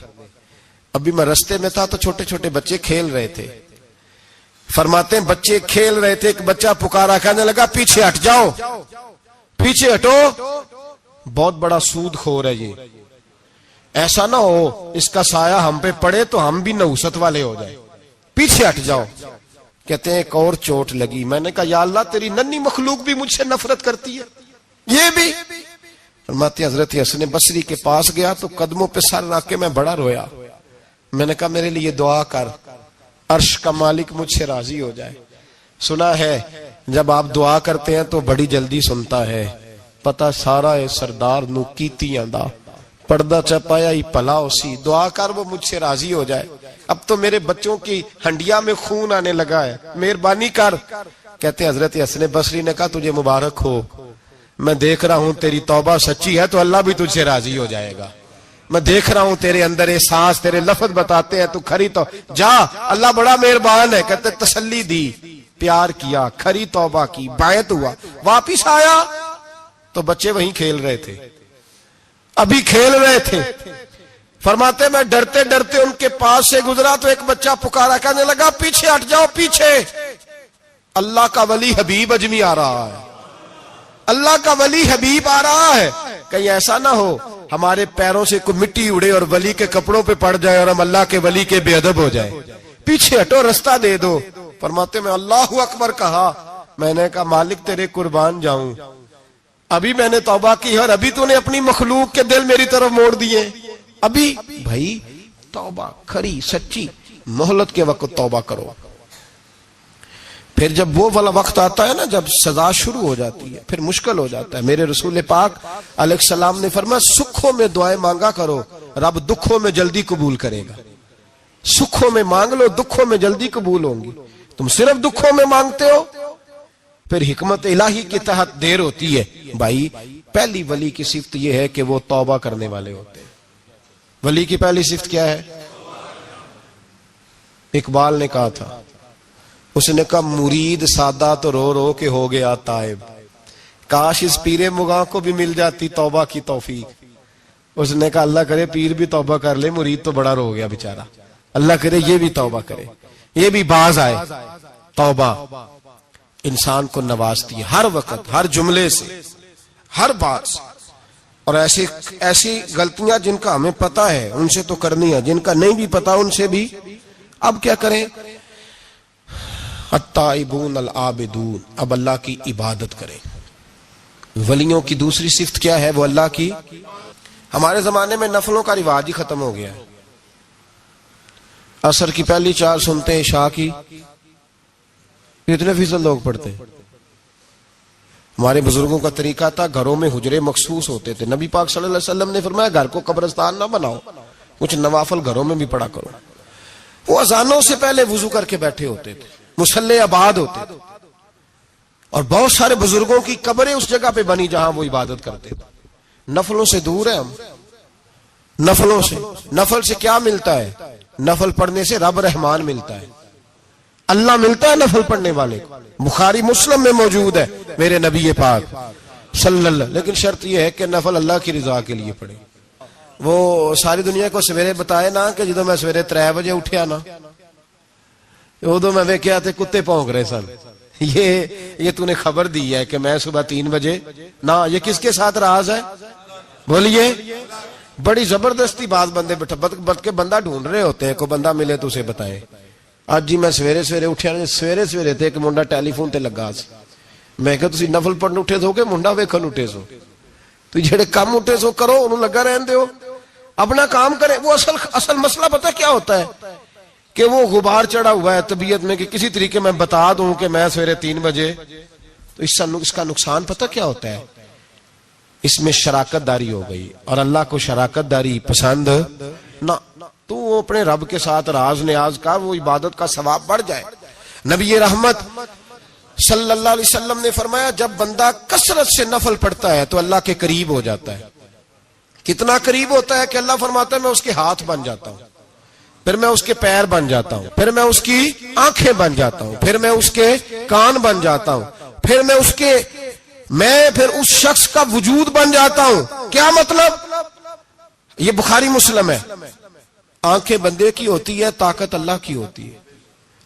ابھی میں رستے میں تھا تو چھوٹے چھوٹے بچے کھیل رہے تھے. فرماتے ہیں بچے کھیل رہے تھے, ایک بچہ پکارا, کہنے لگا پیچھے ہٹ جاؤ, پیچھے ہٹو, بہت بڑا سود خور ہے یہ, ایسا نہ ہو اس کا سایہ ہم پہ پڑے تو ہم بھی نحوست والے ہو جائیں, پیچھے ہٹ جاؤ. کہتے ہیں ایک اور چوٹ لگی. میں نے کہا یا اللہ تیری ننھی مخلوق بھی مجھ سے نفرت کرتی ہے, یہ بھی. فرماتے حضرت حسن بصری کے پاس گیا تو قدموں پہ سر رکھ کے میں بڑا رویا. میں نے کہا میرے لیے دعا کر, عرش کا مالک مجھ سے راضی ہو جائے. سنا ہے جب آپ دعا کرتے ہیں تو بڑی جلدی سنتا ہے. پتہ سارا ہے سردار نو کیتیاں دا, پردہ چپایا ہی پلا اسی, دعا کر وہ مجھ سے راضی ہو جائے. اب تو میرے بچوں کی ہنڈیا میں خون آنے لگا ہے, مہربانی کر. کہتے حضرت حسن بصری نے کہا تجھے مبارک ہو, میں دیکھ رہا ہوں تیری توبہ سچی ہے تو اللہ بھی تجھ سے راضی ہو جائے گا. میں دیکھ رہا ہوں تیرے اندر احساس, تیرے لفظ بتاتے ہیں تو کھری تو جا, اللہ بڑا مہربان ہے. کہتے تسلی دی, پیار کیا, کھری توبہ کی, بیعت ہوا, واپس آیا تو بچے وہیں کھیل رہے تھے, ابھی کھیل رہے تھے. فرماتے میں ڈرتے ڈرتے ان کے پاس سے گزرا تو ایک بچہ پکارا, کہنے لگا پیچھے ہٹ جاؤ پیچھے, اللہ کا ولی حبیب اجمی آ رہا ہے, اللہ کا ولی حبیب آ رہا ہے. کہیں ایسا نہ ہو ہمارے پیروں سے کوئی مٹی اڑے اور ولی کے کپڑوں پہ پڑ جائے اور ہم اللہ کے ولی کے بے ادب ہو جائے, پیچھے ہٹو رستہ دے دو. فرماتے میں اللہ اکبر کہا, میں نے کہا مالک تیرے قربان جاؤں, ابھی میں نے توبہ کی اور ابھی تو نے اپنی مخلوق کے دل میری طرف موڑ دیے. ابھی بھائی توبہ کھری سچی, مہلت کے وقت توبہ کرو. پھر جب وہ والا وقت آتا ہے نا جب سزا شروع ہو جاتی ہے پھر مشکل ہو جاتا ہے. میرے رسول پاک علیہ السلام نے فرمایا سکھوں میں دعائیں مانگا کرو, رب دکھوں میں جلدی قبول کرے گا. سکھوں میں مانگ لو, دکھوں میں جلدی قبول ہوں گی. تم صرف دکھوں میں مانگتے ہو پھر حکمت الہی کے تحت دیر ہوتی ہے. بھائی پہلی ولی کی صفت یہ ہے کہ وہ توبہ کرنے والے ہوتے ہیں. ولی کی پہلی صفت کیا ہے؟ اقبال نے کہا تھا, اس نے کہا مرید سادہ تو رو رو کے ہو گیا تائب, کاش اس پیر مغاں کو بھی مل جاتی توبہ کی توفیق. اس نے کہا اللہ کرے پیر بھی توبہ کر لے, مرید تو بڑا رو گیا بیچارہ, اللہ کرے یہ بھی توبہ کرے, یہ بھی باز آئے. توبہ انسان کو نوازتی ہے ہر وقت, ہر جملے سے, ہر بات سے. اور ایسی غلطیاں جن کا ہمیں پتا ہے ان سے تو کرنی ہے, جن کا نہیں بھی پتا ان سے بھی. اب کیا کریں؟ التائبون العابدون, اب اللہ کی عبادت کریں. ولیوں کی دوسری صفت کیا ہے؟ وہ اللہ کی. ہمارے زمانے میں نفلوں کا رواج ہی ختم ہو گیا ہے. عصر کی پہلی 4 سنتے ہیں, عشاء کی کتنے فیصد لوگ پڑھتے ہیں؟ ہمارے بزرگوں کا طریقہ تھا, گھروں میں حجرے مخصوص ہوتے تھے. نبی پاک صلی اللہ علیہ وسلم نے فرمایا گھر کو قبرستان نہ بناؤ, کچھ نوافل گھروں میں بھی پڑھا کرو. وہ اذانوں سے پہلے وضو کر کے بیٹھے ہوتے تھے, مصلے آباد ہوتے تھے, اور بہت سارے بزرگوں کی قبریں اس جگہ پہ بنی جہاں وہ عبادت کرتے تھے. نفلوں سے دور ہیں ہم, نفلوں سے. نفل سے کیا ملتا ہے؟ نفل پڑھنے سے رب رحمان ملتا ہے, اللہ ملتا ہے نفل پڑھنے والے کو. بخاری مسلم میں موجود ہے میرے نبی پاک صلی اللہ. لیکن شرط یہ ہے کہ نفل اللہ کی رضا کے لیے پڑھے. وہ ساری دنیا کو سویرے بتائے نا کہ جدو میں سویرے 3 بجے اٹھیا نا ادو میں ویکھیا تے کتے پونک رہے سن, یہ تو نے خبر دی ہے کہ میں صبح 3 بجے نہ. یہ کس کے ساتھ راز ہے بولیے؟ بڑی زبردستی بات بندے بٹ کے بندہ ڈھونڈ رہے ہوتے ہیں, کوئی بندہ ملے تو اسے بتائے. آج جی میں سویرے سویرے اٹھیا, سویرے تے ایک منڈا ٹیلی فون تے لگا سی. میں کہا تسی نفل پڑھن اٹھے سو کہ منڈا ویکھن اٹھے سو؟ تو جڑے کام اٹھے سو کرو, انہوں لگا رہن دیو, اپنا کام کرے. وہ اصل مسئلہ پتہ کیا ہوتا ہے کہ وہ غبار چڑھا ہوا ہے طبیعت میں کہ کسی طریقے میں بتا دوں کہ میں سویرے 3 بجے, تو اس کا نقصان پتہ کیا ہوتا ہے؟ اس میں شراکت داری ہو گئی, اور اللہ کو شراکت داری پسند نہ. تو وہ اپنے رب کے ساتھ راز نیاز کا, وہ عبادت کا ثواب بڑھ جائے. نبی رحمت صلی اللہ علیہ وسلم نے فرمایا جب بندہ کثرت سے نفل پڑھتا ہے تو اللہ کے قریب ہو جاتا ہے. کتنا قریب ہوتا ہے کہ اللہ فرماتا ہے میں اس کے ہاتھ بن جاتا ہوں, پھر میں اس کے پیر بن جاتا ہوں, پھر میں اس کی آنکھیں بن جاتا ہوں, پھر میں اس کے کان بن جاتا ہوں, پھر میں پھر اس شخص کا وجود بن جاتا ہوں. کیا مطلب؟ یہ بخاری مسلم ہے. آنکھیں بندے کی ہوتی ہے, طاقت اللہ کی ہوتی ہے.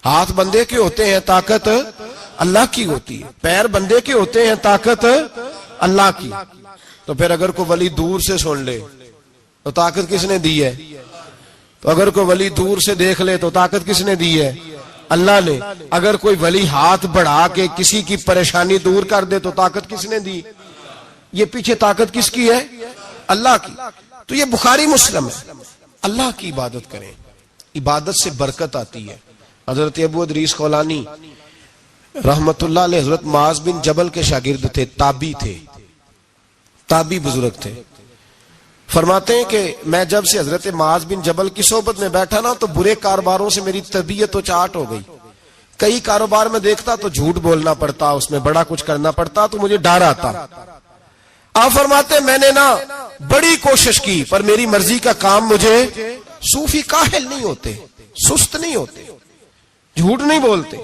ہاتھ بندے کے ہوتے ہیں, طاقت اللہ کی ہوتی ہے. پیر بندے کے ہوتے ہیں, طاقت اللہ کی. تو پھر اگر کوئی ولی دور سے سن لے تو طاقت کس نے دی ہے؟ تو اگر کوئی ولی دور سے دیکھ لے تو طاقت کس نے دی ہے؟ اللہ نے. اگر کوئی ولی ہاتھ بڑھا کے کسی کی پریشانی دور کر دے تو طاقت کس نے دی؟ یہ پیچھے طاقت کس کی ہے؟ اللہ کی. تو یہ بخاری مسلم ہے. اللہ کی عبادت کریں, عبادت سے برکت آتی ہے. حضرت ابو ادریس خولانی رحمت اللہ علیہ حضرت معاذ بن جبل کے شاگرد تھے, تابی بزرگ تھے. فرماتے ہیں کہ میں جب سے حضرت معاذ بن جبل کی صحبت میں بیٹھا نا تو برے کاروباروں سے میری طبیعت تو چاٹ ہو گئی. کئی کاروبار میں دیکھتا تو جھوٹ بولنا پڑتا, اس میں بڑا کچھ کرنا پڑتا, تو مجھے ڈر آتا. آپ فرماتے میں نے نا بڑی کوشش کی پر میری مرضی کا کام مجھے. صوفی کاہل نہیں ہوتے, سست نہیں ہوتے, جھوٹ نہیں بولتے.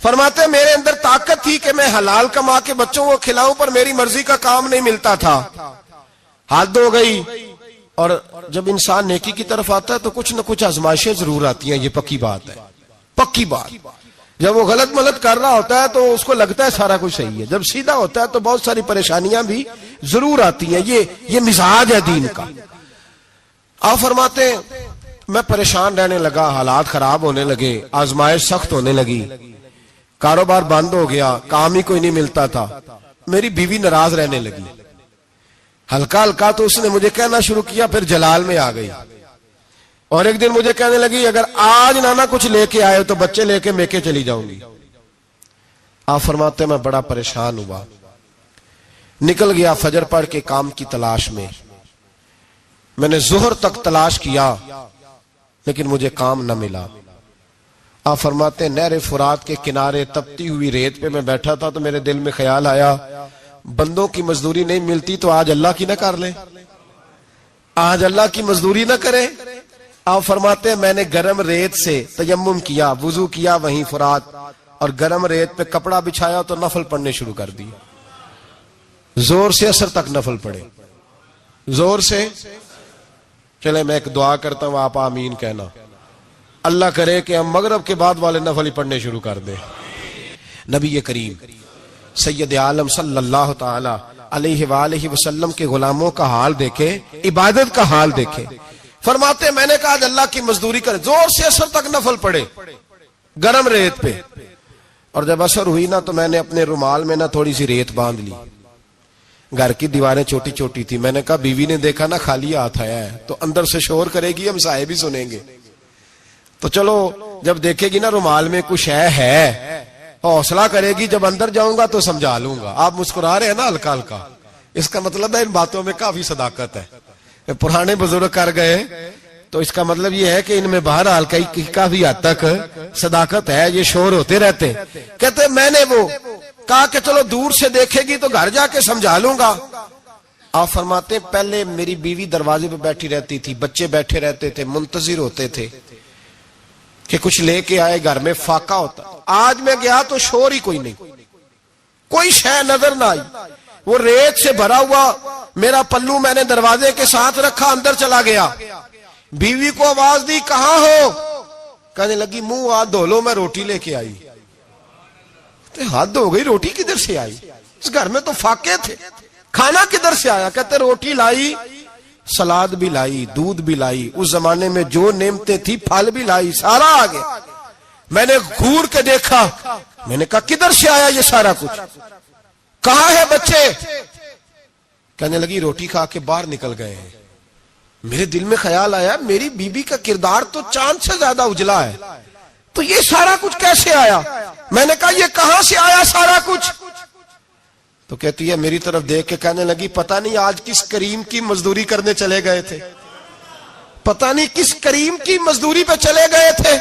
فرماتے ہیں میرے اندر طاقت تھی کہ میں حلال کما کے بچوں کو کھلاؤں، پر میری مرضی کا کام نہیں ملتا تھا، حد ہو گئی۔ اور جب انسان نیکی کی طرف آتا ہے تو کچھ نہ کچھ آزمائشیں ضرور آتی ہیں، یہ پکی بات ہے، پکی بات۔ جب وہ غلط ملت کر رہا ہوتا ہے تو اس کو لگتا ہے سارا کچھ صحیح ہے، جب سیدھا ہوتا ہے تو بہت ساری پریشانیاں بھی ضرور آتی ہیں، یہ مزاج ہے دین کا۔ آپ فرماتے ہیں میں پریشان رہنے لگا، حالات خراب ہونے لگے، آزمائش سخت ہونے لگی، کاروبار بند ہو گیا، کام ہی کوئی نہیں ملتا تھا، میری بیوی ناراض رہنے لگی، ہلکا ہلکا تو اس نے مجھے کہنا شروع کیا، پھر جلال میں آ گئی، اور ایک دن مجھے کہنے لگی اگر آج نانا کچھ لے کے آئے تو بچے لے کے میکے چلی جاؤں گی۔ آپ فرماتے میں بڑا پریشان ہوا، نکل گیا فجر پڑھ کے کام کی تلاش میں، میں نے ظہر تک تلاش کیا لیکن مجھے کام نہ ملا۔ آپ فرماتے ہیں نہر فرات کے کنارے تپتی ہوئی ریت پہ میں بیٹھا تھا تو میرے دل میں خیال آیا بندوں کی مزدوری نہیں ملتی تو آج اللہ کی نہ کر لیں، آج اللہ کی مزدوری نہ کریں۔ آپ فرماتے ہیں میں نے گرم ریت سے تیمم کیا، وضو کیا وہیں فرات، اور گرم ریت پہ کپڑا بچھایا تو نفل پڑھنے شروع کر دی، زور سے اثر تک نفل پڑھے، زور سے۔ چلے میں ایک دعا کرتا ہوں، آپ آمین کہنا، اللہ کرے کہ ہم مغرب کے بعد والے نفل ہی پڑھنے شروع کر دیں۔ نبی کریم سید عالم صلی اللہ تعالی علیہ وآلہ وسلم کے غلاموں کا حال دیکھے، عبادت کا حال دیکھے۔ فرماتے میں نے کہا آج اللہ کی مزدوری کرے، زور سے اثر تک نفل پڑے گرم ریت پہ، اور جب اثر ہوئی نا تو میں نے اپنے رومال میں نا تھوڑی سی ریت باندھ لی، گھر کی دیواریں چھوٹی چھوٹی تھی، میں نے کہا بیوی نے دیکھا نا خالی ہاتھ آیا ہے تو اندر سے شور کرے گی، ہم سائے بھی سنیں گے، تو چلو جب دیکھے گی نا رومال میں کچھ ہے حوصلہ کرے گی، جب اندر جاؤں گا تو سمجھا لوں گا۔ آپ مسکرا رہے ہیں نا ہلکا ہلکا، اس کا مطلب ہے ان باتوں میں کافی صداقت ہے، پرانے بزرگ کر گئے تو اس کا مطلب یہ ہے کہ ان میں بہرحال کافی حد تک صداقت ہے، یہ شور ہوتے رہتے۔ کہتے میں نے وہ کہا کہ چلو دور سے دیکھے گی تو گھر جا کے سمجھا لوں گا۔ آپ فرماتے پہلے میری بیوی دروازے پہ بیٹھی رہتی تھی، بچے بیٹھے رہتے تھے، منتظر ہوتے تھے کہ کچھ لے کے آئے، گھر میں فاقہ ہوتا۔ آج میں گیا تو شور ہی کوئی نہیں، کوئی شے نظر نہ آئی، وہ ریت سے بھرا ہوا میرا پلو میں نے دروازے کے ساتھ رکھا، اندر چلا گیا، بیوی کو آواز دی کہاں ہو؟ کہنے لگی منہ ہاتھ دھو لو میں روٹی لے کے آئی۔ ہاتھ دھو گئی، روٹی کدھر سے آئی؟ اس گھر میں تو فاقے تھے، کھانا کدھر سے آیا؟ کہتے روٹی لائی، سلاد بھی لائی، دودھ بھی لائی، اس زمانے میں جو نعمتیں تھی پھل بھی لائی، سارا آ گیا۔ میں نے گھور کے دیکھا، میں نے کہا کدھر سے آیا یہ سارا کچھ؟ کہاں ہے بچے؟ کہنے لگی روٹی کھا کے باہر نکل گئے ہیں۔ میرے دل میں خیال آیا میری بیوی کا کردار تو چاند سے زیادہ اجلا ہے، تو یہ سارا کچھ کیسے آیا؟ میں نے کہا یہ کہاں سے آیا سارا کچھ؟ تو کہتی ہے میری طرف دیکھ کے کہنے لگی پتہ نہیں آج کس کریم کی مزدوری کرنے چلے گئے تھے، پتہ نہیں کس کریم کی مزدوری پہ چلے گئے تھے،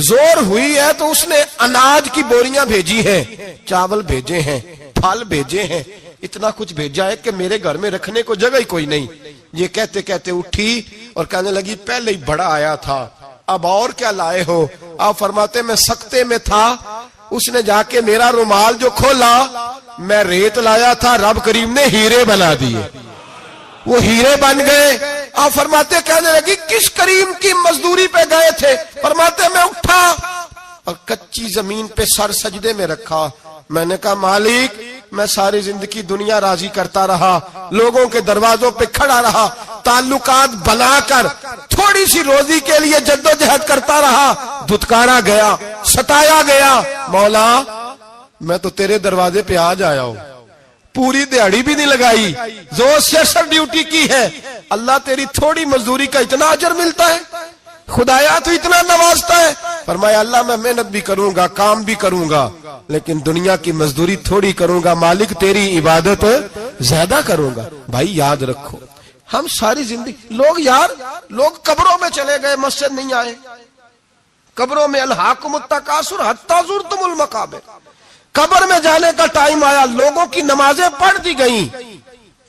زور ہوئی ہے تو اس نے اناج کی بوریاں بھیجی ہیں، چاول بھیجے ہیں، پھل بھیجے ہیں، اتنا کچھ بھیجا ہے کہ میرے گھر میں رکھنے کو جگہ ہی کوئی نہیں۔ یہ کہتے کہتے اٹھی اور کہنے لگی پہلے ہی بڑا آیا تھا، اب اور کیا لائے ہو؟ آپ فرماتے میں سکتے میں تھا، اس نے جا کے میرا رومال جو کھولا، میں ریت لایا تھا، رب کریم نے ہیرے بنا دیے، وہ ہیرے بن گئے۔ آپ فرماتے کہنے لگی کس کریم کی مزدوری پہ گئے تھے؟ فرماتے میں اٹھا اور کچی زمین پہ سر سجدے میں رکھا، میں نے کہا مالک میں ساری زندگی دنیا راضی کرتا رہا، لوگوں کے دروازوں پہ کھڑا رہا، تعلقات بنا کر تھوڑی سی روزی کے لیے جدوجہد کرتا رہا، دھتکارا گیا، ستایا گیا، مولا میں تو تیرے دروازے پہ آج آیا ہوں، پوری دیہڑی بھی نہیں لگائی، زور سے سر ڈیوٹی کی ہے، اللہ تیری تھوڑی مزدوری کا اتنا اجر ملتا ہے؟ خدایا تو اتنا نوازتا ہے؟ فرمایا اللہ میں محنت بھی کروں گا، کام بھی کروں گا، لیکن دنیا کی مزدوری تھوڑی کروں گا، مالک تیری عبادت زیادہ کروں گا۔ بھائی یاد رکھو ہم ساری زندگی لوگ قبروں میں چلے گئے، مسجد نہیں آئے، قبروں میں الہاکم التکاثر حتی زرتم المقابر، قبر میں جانے کا ٹائم آیا، لوگوں کی نمازیں پڑھ دی گئیں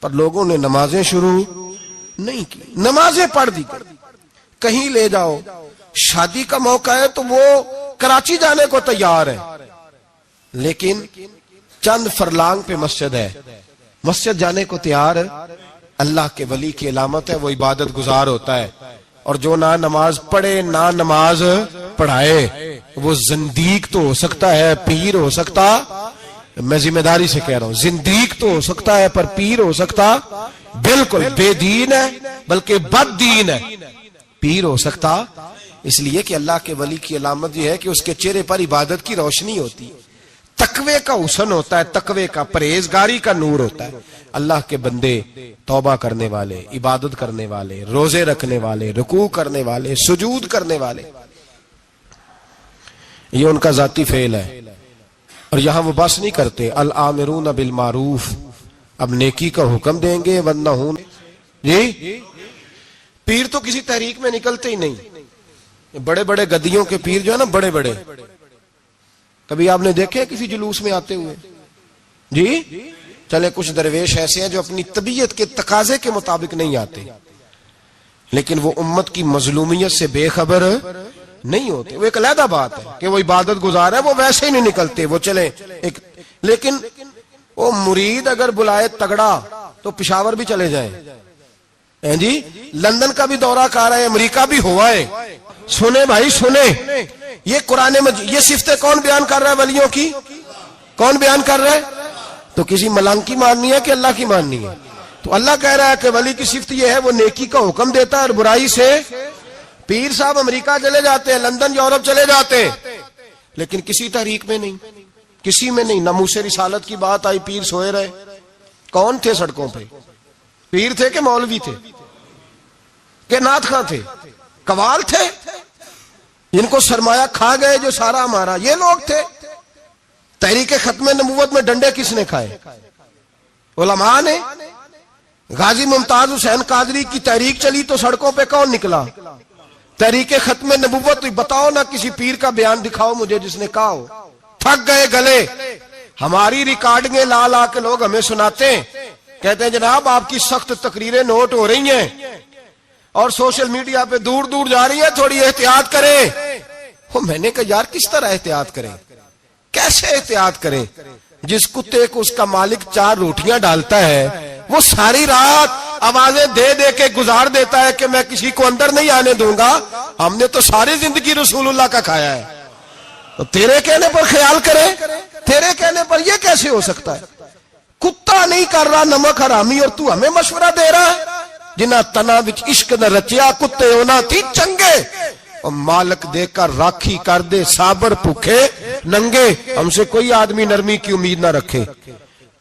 پر لوگوں نے نمازیں شروع نہیں کی، نمازیں پڑھ دی گئی۔ کہیں لے جاؤ، شادی کا موقع ہے تو وہ کراچی جانے کو تیار ہے، لیکن چند فرلانگ پہ مسجد ہے، مسجد جانے کو تیار اللہ کے ولی کی علامت ہے، وہ عبادت گزار ہوتا ہے. اور جو نہ نماز پڑھے نہ نماز پڑھائے وہ زندیق تو ہو سکتا ہے، پیر ہو سکتا، میں ذمہ داری سے کہہ رہا ہوں، زندیق تو ہو سکتا ہے پر پیر ہو سکتا بالکل بے دین ہے، بلکہ بد دین ہے، پیر ہو سکتا. اس لیے کہ اللہ کے ولی کی علامت یہ ہے کہ اس کے چہرے پر عبادت کی روشنی ہوتی ہے، تقوی کا حسن ہوتا ہے، تقوی کا، پرہیزگاری کا نور ہوتا ہے. اللہ کے بندے توبہ کرنے والے، عبادت کرنے والے، روزے رکھنے والے، رکوع کرنے والے، سجود کرنے والے، یہ ان کا ذاتی فعل ہے. اور یہاں وہ بس نہیں کرتے، الآمرون بالمعروف، اب نیکی کا حکم دیں گے والنہون. جی پیر تو کسی تحریک میں نکلتے ہی نہیں. بڑے بڑے گدیوں کے پیر جو ہے نا، بڑے بڑے، کبھی آپ نے دیکھے کسی جلوس میں آتے ہوئے؟ جی چلے کچھ درویش ایسے ہیں جو اپنی طبیعت کے تقاضے کے مطابق نہیں آتے، لیکن وہ امت کی مظلومیت سے بے خبر نہیں ہوتے. وہ ایک علیحدہ بات ہے کہ وہ عبادت گزار ہے، وہ ویسے ہی نہیں نکلتے، وہ چلے ایک. لیکن وہ مرید اگر بلائے تگڑا تو پشاور بھی چلے جائیں. جی لندن کا بھی دورہ کر رہے ہیں، امریکہ بھی ہوا ہے. سنے بھائی سنے، یہ قرآن مجید، یہ صفتیں کون بیان کر رہا ہے ولیوں کی؟ کون بیان کر رہا ہے؟ تو کسی ملنگ کی ماننی ہے کہ اللہ کی ماننی ہے؟ تو اللہ کہہ رہا ہے کہ ولی کی صفت یہ ہے، وہ نیکی کا حکم دیتا ہے اور برائی سے. پیر صاحب امریکہ چلے جاتے ہیں، لندن یورپ چلے جاتے ہیں، لیکن کسی تحریک میں نہیں، کسی میں نہیں. ناموس رسالت کی بات آئی، پیر سوئے رہے. کون تھے سڑکوں پہ؟ پیر تھے کہ مولوی تھے کہ نعت خواں تھے؟ قوال تھے جن کو سرمایہ کھا گئے جو سارا ہمارا، یہ لوگ تھے. تحریک ختم نبوت میں ڈنڈے کس نے کھائے؟ علماء نے. غازی ممتاز حسین قادری کی تحریک چلی تو سڑکوں پہ کون نکلا؟ تحریک ختم نبوت. بتاؤ نا کسی پیر کا بیان دکھاؤ مجھے جس نے کہا ہو. تھک گئے گلے. ہماری ریکارڈنگیں لا لا کے لوگ ہمیں سناتے ہیں، کہتے ہیں جناب آپ کی سخت تقریریں نوٹ ہو رہی ہیں اور سوشل میڈیا پہ دور دور جا رہی ہیں، تھوڑی احتیاط کریں. میں نے کہا یار کس طرح احتیاط کریں، کیسے احتیاط کریں؟ جس کتے کو اس کا مالک 4 روٹیاں ڈالتا ہے وہ ساری رات آوازیں دے دے کے گزار دیتا ہے کہ میں کسی کو اندر نہیں آنے دوں گا. ہم نے تو ساری زندگی رسول اللہ کا کھایا ہے. تو تیرے کہنے پر خیال کرے، تیرے کہنے پر یہ کیسے ہو سکتا ہے؟ کتا نہیں کر رہا نمک حرامی اور تو ہمیں مشورہ دے رہا ہے. جنہ تنا وچ عشق نہ رچیا کتے ہونا تھی چنگے، اور مالک دے کر راکھی کر دے صابر بھوکے ننگے. ہم سے کوئی آدمی نرمی کی امید نہ رکھے.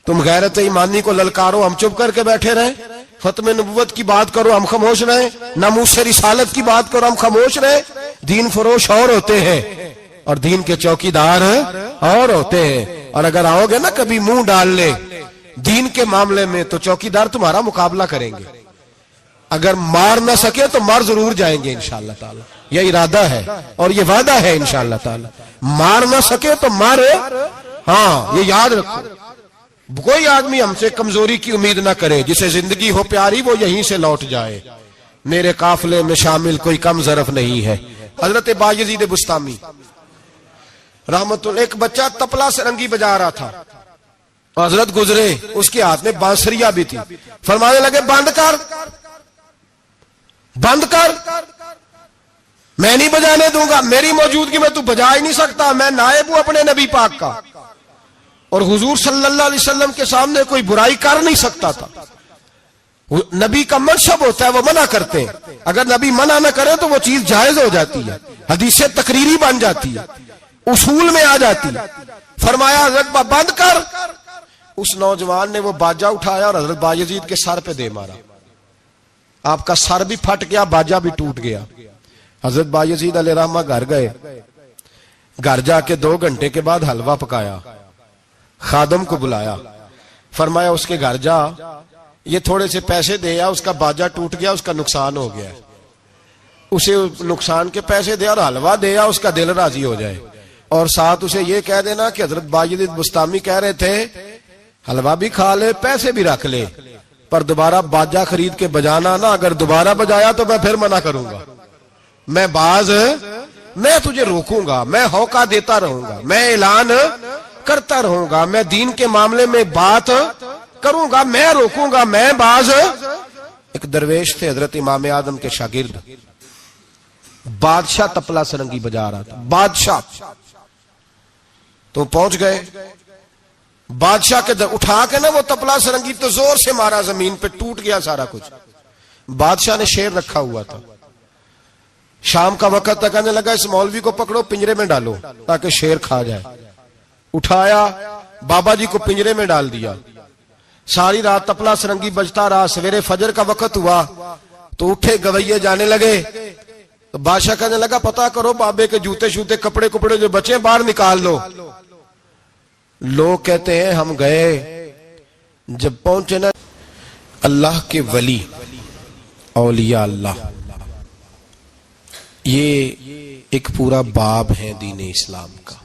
تم غیرت ایمانی کو للکارو، ہم چپ کر کے بیٹھے رہیں. ختم نبوت کی بات کرو ہم خاموش رہیں، ناموس رسالت کی بات کرو ہم خاموش رہیں. دین فروش اور ہوتے ہیں اور دین کے چوکیدار اور ہوتے ہیں. اور اگر آؤ گے نا کبھی منہ ڈال لے دین کے معاملے میں تو چوکیدار تمہارا مقابلہ کریں گے. اگر مار نہ سکے تو مار ضرور جائیں گے انشاءاللہ تعالی. یہ ارادہ ہے اور یہ وعدہ ہے انشاءاللہ تعالی. مار نہ سکے تو مارے. ہاں یہ یاد رکھو، کوئی آدمی ہم سے کمزوری کی امید نہ کرے. جسے زندگی ہو پیاری وہ یہیں سے لوٹ جائے. میرے قافلے میں شامل کوئی کم ظرف نہیں ہے. حضرت بایزید بستامی رحمت اللہ، ایک بچہ تپلا سرنگی بجا رہا تھا، حضرت گزرے، اس کے ہاتھ میں بانسریہ بھی تھی. فرمانے لگے بند کر، بند کر، میں نہیں بجانے دوں گا، میری موجودگی میں تو بجا ہی نہیں سکتا، میں نائب ہوں اپنے نبی پاک کا. اور حضور صلی اللہ علیہ وسلم کے سامنے کوئی برائی کر نہیں سکتا تھا. نبی کا منصب ہوتا ہے وہ منع کرتے ہیں. اگر نبی منع نہ کرے تو وہ چیز جائز ہو جاتی ہے، حدیث تقریری بن جاتی ہے، اصول میں آ جاتی ہے. فرمایا حضرت بند کر. اس نوجوان نے وہ باجا اٹھایا اور حضرت بایزید کے سر پہ دے مارا. آپ کا سر بھی پھٹ گیا، باجا بھی ٹوٹ گیا. حضرت بایزید علیہ رحمہ گھر گئے. گھر جا کے 2 گھنٹے کے بعد حلوہ پکایا، خادم کو بلایا، فرمایا اس کے گھر جا، یہ تھوڑے سے پیسے دے آ، اس کا باجا ٹوٹ گیا، اس کا نقصان ہو گیا، اسے نقصان کے پیسے دے اور حلوہ دے آ، اس کا دل راضی ہو جائے. اور ساتھ اسے یہ کہہ دینا کہ حضرت بایزید بستامی کہہ رہے تھے حلوہ بھی کھا لے پیسے بھی رکھ لے، پر دوبارہ باجا خرید کے بجانا نا. اگر دوبارہ بجایا تو میں پھر منع کروں گا. میں تجھے روکوں گا، میں ہوکا دیتا رہوں گا، میں اعلان کرتا رہوں گا, میں دین کے معاملے میں بات کروں گا, میں روکوں گا, میں باز. ایک درویش تھے حضرت امام اعظم کے شاگرد, بادشاہ تپلا سرنگی بجا رہا تھا, بادشاہ. تو پہنچ گئے بادشاہ کے اٹھا کے نا وہ تپلا سرنگی تو زور سے مارا, زمین پہ ٹوٹ گیا سارا کچھ. بادشاہ نے شیر رکھا ہوا تھا, شام کا وقت تک کہنے لگا اس مولوی کو پکڑو پنجرے میں ڈالو تاکہ شیر کھا جائے. اٹھایا بابا جی کو پنجرے میں ڈال دیا. ساری رات تپلا سرنگی بجتا رہا. سویرے فجر کا وقت ہوا تو اٹھے گویے جانے لگے. تو بادشاہ کہنے لگا پتا کرو بابے کے جوتے شوتے کپڑے کپڑے جو بچے باہر نکال لو. لوگ کہتے ہیں ہم گئے, جب پہنچے نا اللہ کے ولی اولیاء اللہ, یہ ایک پورا باب ہے دین اسلام کا.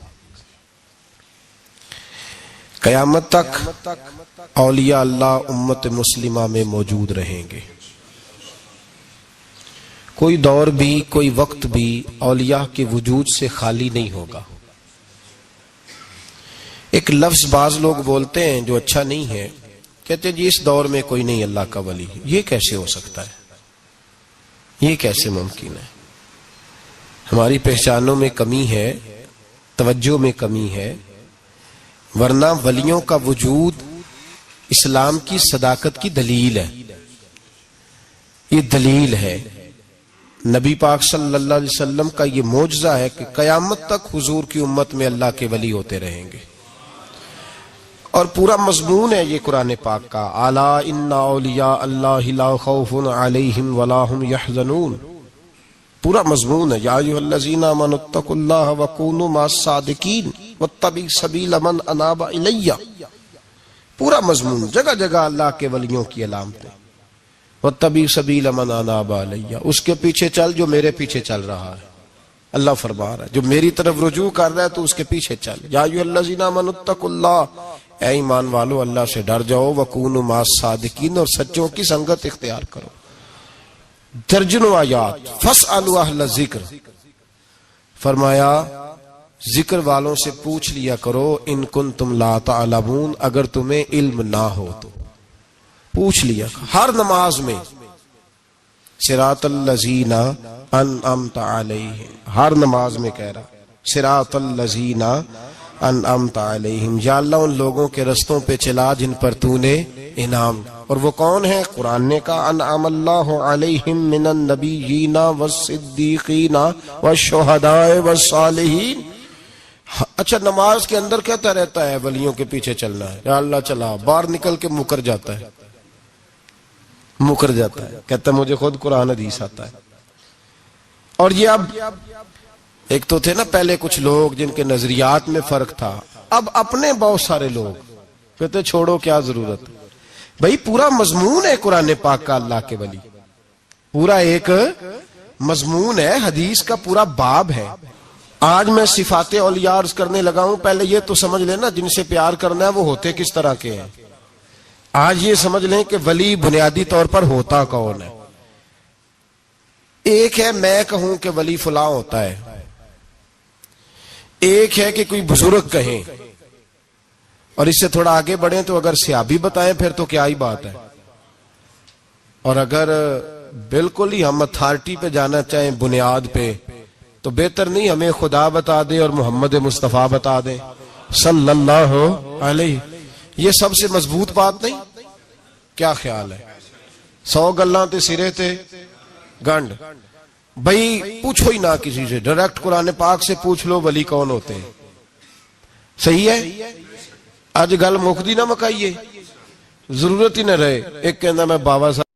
قیامت تک اولیاء اللہ امت مسلمہ میں موجود رہیں گے. کوئی دور بھی کوئی وقت بھی اولیاء کے وجود سے خالی نہیں ہوگا. ایک لفظ بعض لوگ بولتے ہیں جو اچھا نہیں ہے, کہتے ہیں جی اس دور میں کوئی نہیں اللہ کا ولی. یہ کیسے ہو سکتا ہے, یہ کیسے ممکن ہے؟ ہماری پہچانوں میں کمی ہے, توجہ میں کمی ہے, ورنہ ولیوں کا وجود اسلام کی صداقت کی دلیل ہے. یہ دلیل ہے. نبی پاک صلی اللہ علیہ وسلم کا یہ معجزہ ہے کہ قیامت تک حضور کی امت میں اللہ کے ولی ہوتے رہیں گے. اور پورا مضمون ہے یہ قرآن پاک کا, الا ان اولیاء اللہ لا خوف علیہم ولا هم يحزنون. پورا مضمون ہے یا ایھا الذین آمنوا اتقوا اللہ وکونوا مع الصادقین واتبعوا سبیل من اناب الی. پورا مضمون, جگہ جگہ اللہ کے ولیوں کی علامتیں. واتبعوا سبیل من اناب الی, اس کے پیچھے چل جو میرے پیچھے چل رہا ہے. اللہ فرما رہا ہے جو میری طرف رجوع کر رہا ہے تو اس کے پیچھے چل. یا ایھا الذین آمنوا اتقوا اللہ, اے ایمان والو اللہ سے ڈر جاؤ. وکونوا مع الصادقین, اور سچوں کی سنگت اختیار کرو. درجنوں آیات. فاسألوا اہل الذکر, فرمایا ذکر والوں سے پوچھ لیا کرو. ان کنتم لا تعلمون, اگر تمہیں علم نہ ہو تو پوچھ لیا. ہر نماز میں صراط الذین انعمت علیہم, ہر نماز میں کہہ رہا صراط الذین انعمت علیہم, یا اللہ ان لوگوں کے رستوں پہ چلا جن پر تو نے انعام. اور وہ کون ہے؟ قرآن نے کہا انعم اللہ علیہم من النبیین والصدیقین والشہداء والصالحین. اچھا نماز کے اندر کہتا رہتا ہے ولیوں کے پیچھے چلنا ہے, یا اللہ چلا, باہر نکل کے مکر جاتا ہے, مکر جاتا ہے, کہتا ہے مجھے خود قرآن حدیث آتا ہے. اور یہ اب ایک تو تھے نا پہلے کچھ لوگ جن کے نظریات میں فرق تھا, اب اپنے بہت سارے لوگ کہتے چھوڑو کیا ضرورت. بھئی پورا مضمون ہے قرآن پاک کا اللہ کے ولی, پورا ایک مضمون ہے, حدیث کا پورا باب ہے. آج میں صفات اولیاء عرض کرنے لگا ہوں, پہلے یہ تو سمجھ لینا جن سے پیار کرنا ہے وہ ہوتے کس طرح کے ہیں. آج یہ سمجھ لیں کہ ولی بنیادی طور پر ہوتا کون ہے. ایک ہے میں کہوں کہ ولی فلاں ہوتا ہے, ایک ہے کہ کوئی بزرگ کہیں, اور اس سے تھوڑا آگے بڑھیں تو اگر صحابی بتائیں پھر تو کیا ہی بات ہے. اور اگر بالکل ہی ہم اتھارٹی پہ جانا چاہیں بنیاد پہ, تو بہتر نہیں ہمیں خدا بتا دے اور محمد مصطفیٰ بتا دے صلی اللہ علیہ. یہ سب سے مضبوط بات نہیں؟ کیا خیال ہے؟ 100 گلاں تے سرے تے گنڈ. بھئی پوچھو ہی نہ کسی سے, ڈائریکٹ قرآن پاک سے پوچھ لو ولی کون ہوتے ہیں. صحیح ہے؟ اج گل مکدی نہ مکائیے, ضرورت ہی نہ رہے. ایک کہنا میں بابا صاحب